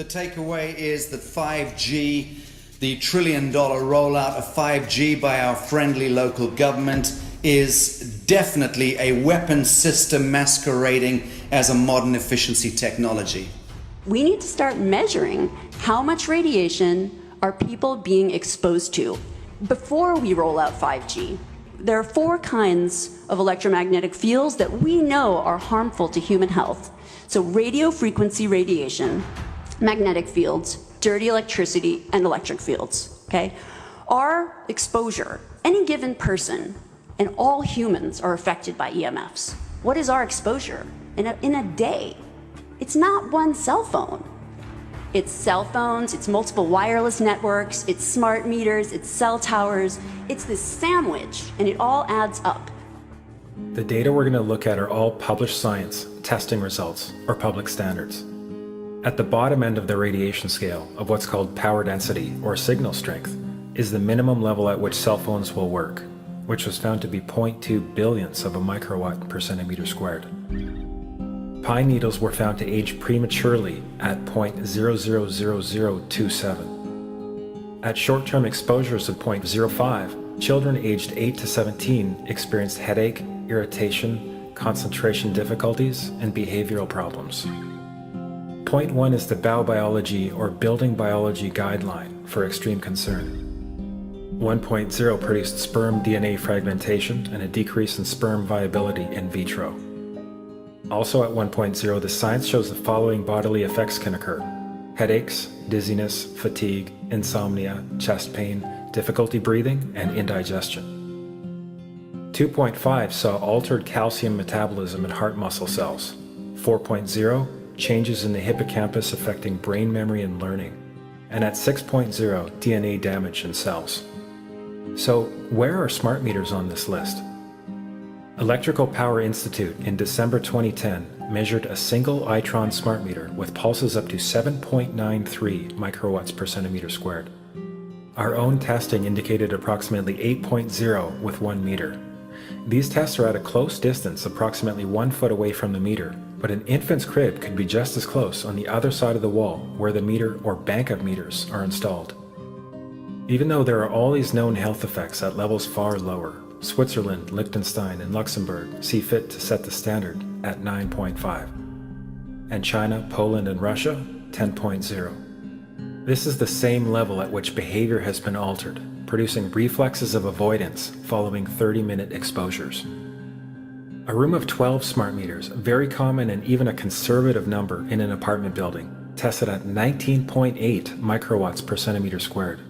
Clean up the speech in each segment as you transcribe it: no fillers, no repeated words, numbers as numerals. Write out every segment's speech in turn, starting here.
The takeaway is that 5G, the trillion-dollar rollout of 5G by our friendly local government, is definitely a weapon system masquerading as a modern efficiency technology. We need to start measuring how much radiation are people being exposed to before we roll out 5G. There are 4 kinds of electromagnetic fields that we know are harmful to human health. So radio frequency radiation, magnetic fields, dirty electricity, and electric fields, okay? Our exposure, any given person, and all humans are affected by EMFs. What is our exposure in a day? It's not one cell phone. It's cell phones, it's multiple wireless networks, it's smart meters, it's cell towers. It's this sandwich, and it all adds up. The data we're going to look at are all published science, testing results, or public standards. At the bottom end of the radiation scale of what's called power density or signal strength is the minimum level at which cell phones will work, which was found to be 0.2 billionths of a microwatt per centimeter squared. Pine needles were found to age prematurely at 0.000027. At short-term exposures of 0.05, children aged 8 to 17 experienced headache, irritation, concentration difficulties, and behavioral problems. 0.1 is the biobiology or building biology guideline for extreme concern. 1.0 produced sperm DNA fragmentation and a decrease in sperm viability in vitro. Also at 1.0, the science shows the following bodily effects can occur: headaches, dizziness, fatigue, insomnia, chest pain, difficulty breathing, and indigestion. 2.5 saw altered calcium metabolism in heart muscle cells. 4.0, changes in the hippocampus affecting brain memory and learning. And at 6.0, DNA damage in cells. So where are smart meters on this list? Electrical Power Institute in December 2010 measured a single Itron smart meter with pulses up to 7.93 microwatts per centimeter squared. Our own testing indicated approximately 8.0 with 1 meter. These tests are at a close distance, approximately 1 foot away from the meter, but an infant's crib could be just as close on the other side of the wall where the meter or bank of meters are installed. Even though there are all these known health effects at levels far lower, Switzerland, Liechtenstein, and Luxembourg see fit to set the standard at 9.5. And China, Poland, and Russia, 10.0. This is the same level at which behavior has been altered, producing reflexes of avoidance following 30-minute exposures. A room of 12 smart meters, very common and even a conservative number in an apartment building, tested at 19.8 microwatts per centimeter squared.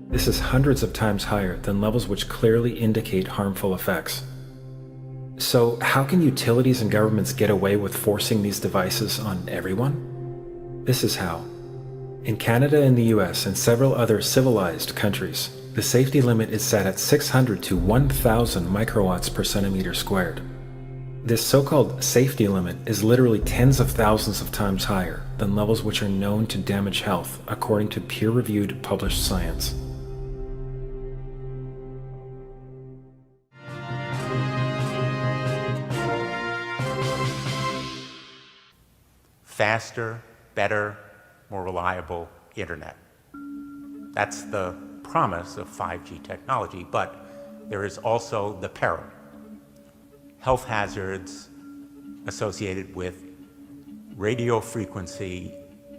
This is hundreds of times higher than levels which clearly indicate harmful effects. So how can utilities and governments get away with forcing these devices on everyone? This is how. In Canada and the US and several other civilized countries, the safety limit is set at 600 to 1,000 microwatts per centimeter squared. This so-called safety limit is literally tens of thousands of times higher than levels which are known to damage health, according to peer-reviewed published science. Faster, better, more reliable internet. That's the promise of 5G technology, but there is also the peril. Health hazards associated with radio frequency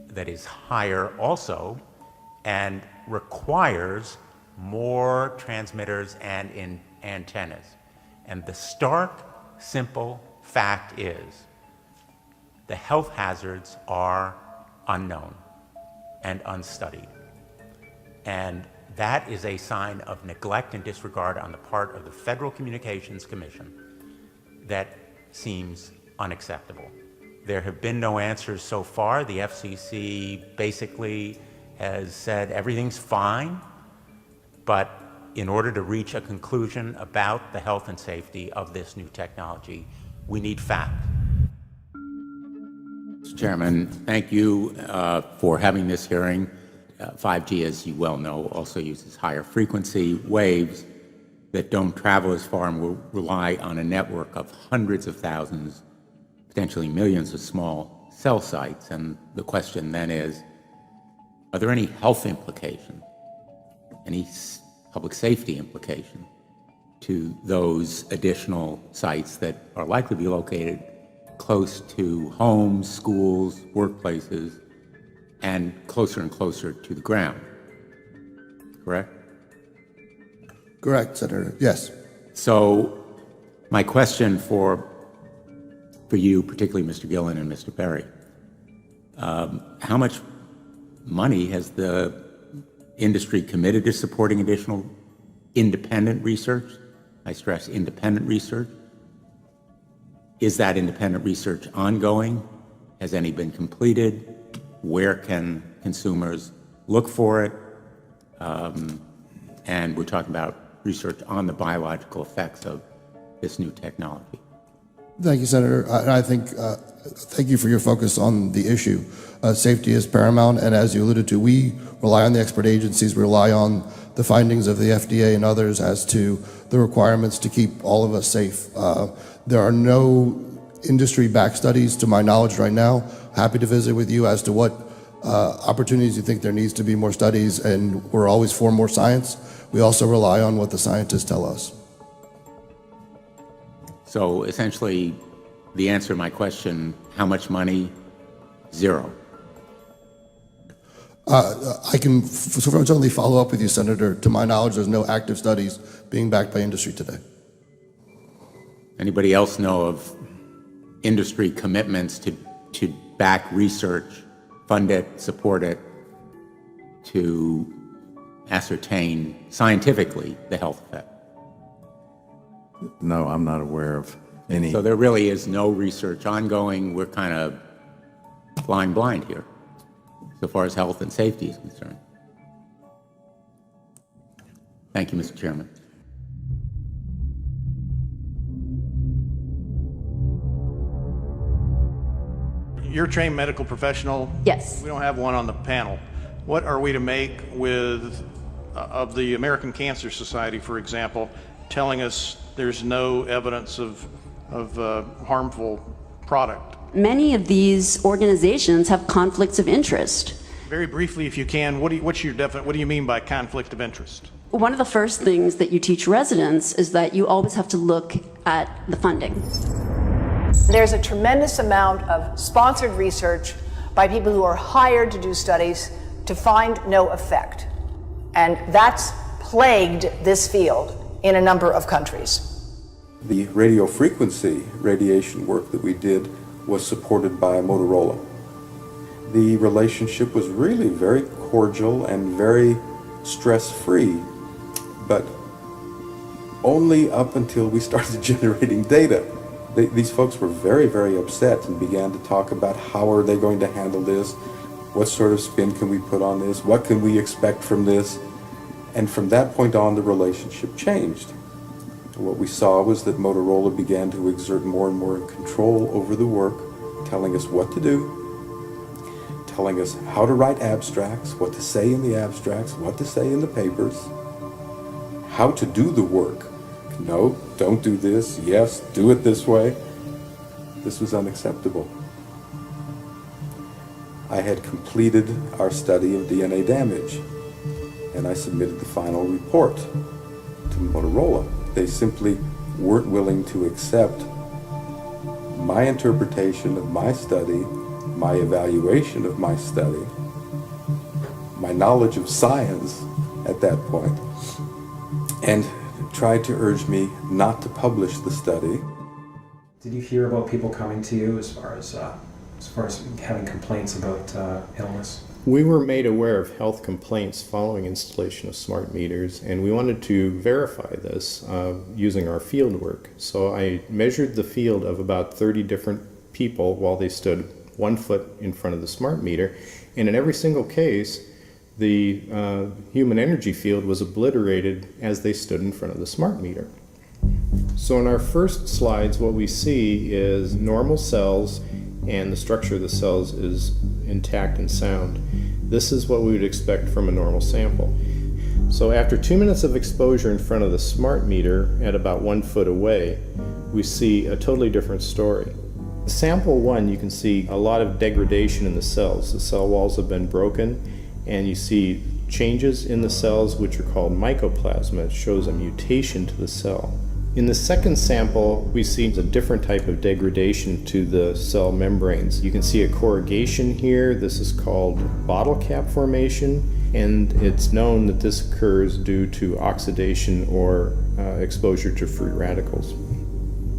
that is higher also and requires more transmitters and antennas. And the stark, simple fact is the health hazards are unknown and unstudied. And that is a sign of neglect and disregard on the part of the Federal Communications Commission that seems unacceptable. There have been no answers so far. The FCC basically has said everything's fine, but in order to reach a conclusion about the health and safety of this new technology, we need fact. Mr. Chairman, thank you for having this hearing. 5G, as you well know, also uses higher frequency waves that don't travel as far and will rely on a network of hundreds of thousands, potentially millions of small cell sites. And the question then is, Are there any health implications, any public safety implication to those additional sites that are likely to be located close to homes, schools, workplaces, and closer to the ground? Correct? Correct, Senator. Yes. So my question for you, particularly Mr. Gillen and Mr. Perry, how much money has the industry committed to supporting additional independent research? I stress independent research. Is that independent research ongoing? Has any been completed? Where can consumers look for it? And we're talking about research on the biological effects of this new technology. Thank you, Senator. I think, thank you for your focus on the issue. Safety is paramount, and as you alluded to, we rely on the expert agencies, we rely on the findings of the FDA and others as to the requirements to keep all of us safe. There are no industry-backed studies, to my knowledge right now. Happy to visit with you as to what opportunities you think there needs to be more studies, and we're always for more science. We also rely on what the scientists tell us. So essentially, the answer to my question, how much money? Zero. I can certainly follow up with you, Senator. To my knowledge, there's no active studies being backed by industry today. Anybody else know of industry commitments to back research, fund it, support it, to ascertain scientifically the health effect? No, I'm not aware of any. So there really is no research ongoing. We're kind of flying blind here, so far as health and safety is concerned. Thank you, Mr. Chairman. You're a trained medical professional. Yes. We don't have one on the panel. What are we to make with of the American Cancer Society, for example, telling us there's no evidence of harmful product? Many of these organizations have conflicts of interest. Very briefly, if you can, what do you mean by conflict of interest? One of the first things that you teach residents is that you always have to look at the funding. There's a tremendous amount of sponsored research by people who are hired to do studies to find no effect. And that's plagued this field in a number of countries. The radio frequency radiation work that we did was supported by Motorola. The relationship was really very cordial and very stress-free, but only up until we started generating data. These folks were very, very upset and began to talk about how are they going to handle this, what sort of spin can we put on this, what can we expect from this, and from that point on the relationship changed. What we saw was that Motorola began to exert more and more control over the work, telling us what to do, telling us how to write abstracts, what to say in the abstracts, what to say in the papers, how to do the work. No, don't do this. Yes, do it this way. This was unacceptable. I had completed our study of DNA damage, and I submitted the final report to Motorola. They simply weren't willing to accept my interpretation of my study, my evaluation of my study, my knowledge of science at that point, and tried to urge me not to publish the study. Did you hear about people coming to you as far as having complaints about illness? We were made aware of health complaints following installation of smart meters, and we wanted to verify this using our field work. So I measured the field of about 30 different people while they stood 1 foot in front of the smart meter, and in every single case, the human energy field was obliterated as they stood in front of the smart meter. So in our first slides, what we see is normal cells, and the structure of the cells is intact and sound. This is what we would expect from a normal sample. So after 2 minutes of exposure in front of the smart meter at about 1 foot away, we see a totally different story. Sample 1, you can see a lot of degradation in the cells. The cell walls have been broken, and you see changes in the cells which are called mycoplasma. It shows a mutation to the cell. In the second sample, we see a different type of degradation to the cell membranes. You can see a corrugation here. This is called bottle cap formation, and it's known that this occurs due to oxidation or exposure to free radicals.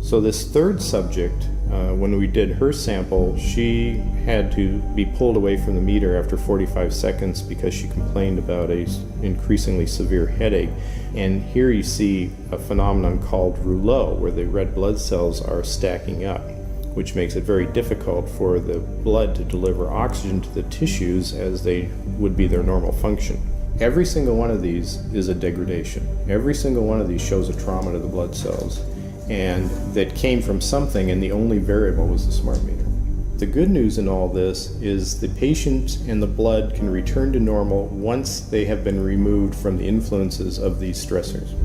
So this third subject, when we did her sample, she had to be pulled away from the meter after 45 seconds because she complained about an increasingly severe headache. And here you see a phenomenon called rouleau, where the red blood cells are stacking up, which makes it very difficult for the blood to deliver oxygen to the tissues as they would be their normal function. Every single one of these is a degradation. Every single one of these shows a trauma to the blood cells, and that came from something, and the only variable was the smart meter. The good news in all this is the patient and the blood can return to normal once they have been removed from the influences of these stressors.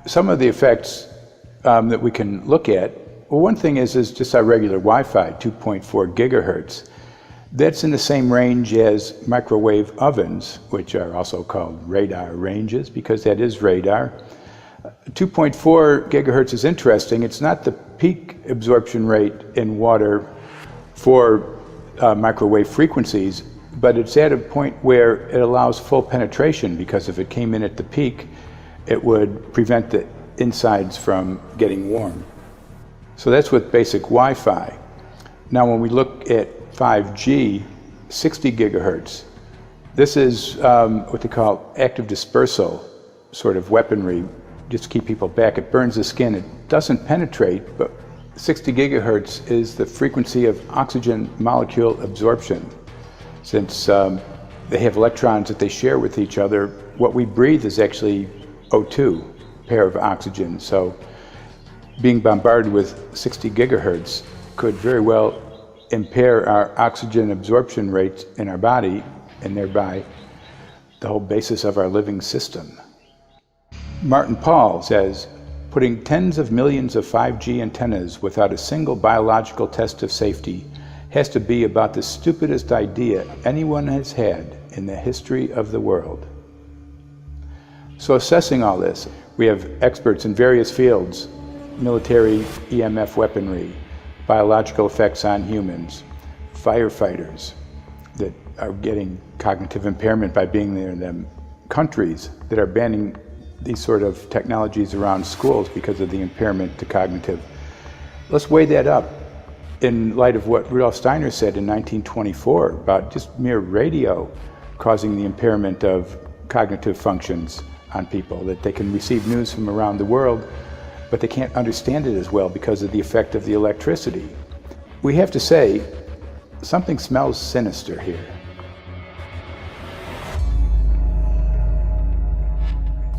Some of the effects that we can look at, well, one thing is just our regular Wi-Fi, 2.4 gigahertz. That's in the same range as microwave ovens, which are also called radar ranges, because that is radar. 2.4 gigahertz is interesting. It's not the peak absorption rate in water for microwave frequencies, but it's at a point where it allows full penetration, because if it came in at the peak, it would prevent the insides from getting warm. So that's with basic Wi-Fi. Now when we look at 5G, 60 gigahertz, this is what they call active dispersal sort of weaponry, just to keep people back. It burns the skin. It doesn't penetrate, but 60 gigahertz is the frequency of oxygen molecule absorption. Since they have electrons that they share with each other, what we breathe is actually O2, pair of oxygen. So being bombarded with 60 gigahertz could very well impair our oxygen absorption rates in our body, and thereby the whole basis of our living system. Martin Pall says, putting tens of millions of 5G antennas without a single biological test of safety has to be about the stupidest idea anyone has had in the history of the world. So assessing all this, we have experts in various fields: military EMF weaponry, biological effects on humans, firefighters that are getting cognitive impairment by being there in them, countries that are banning these sort of technologies around schools because of the impairment to cognitive. Let's weigh that up in light of what Rudolf Steiner said in 1924 about just mere radio causing the impairment of cognitive functions on people, that they can receive news from around the world, but they can't understand it as well because of the effect of the electricity. We have to say, something smells sinister here.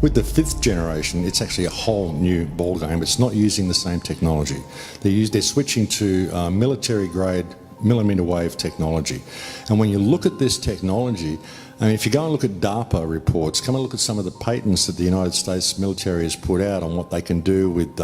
With the 5th generation, it's actually a whole new ballgame. It's not using the same technology. They're switching to military-grade millimeter wave technology. And when you look at this technology, I mean, if you go and look at DARPA reports, come and look at some of the patents that the United States military has put out on what they can do with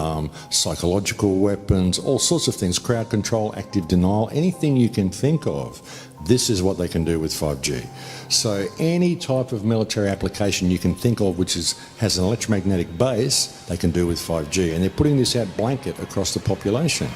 psychological weapons, all sorts of things, crowd control, active denial, anything you can think of, this is what they can do with 5G. So any type of military application you can think of which has an electromagnetic base, they can do with 5G. And they're putting this out blanket across the population.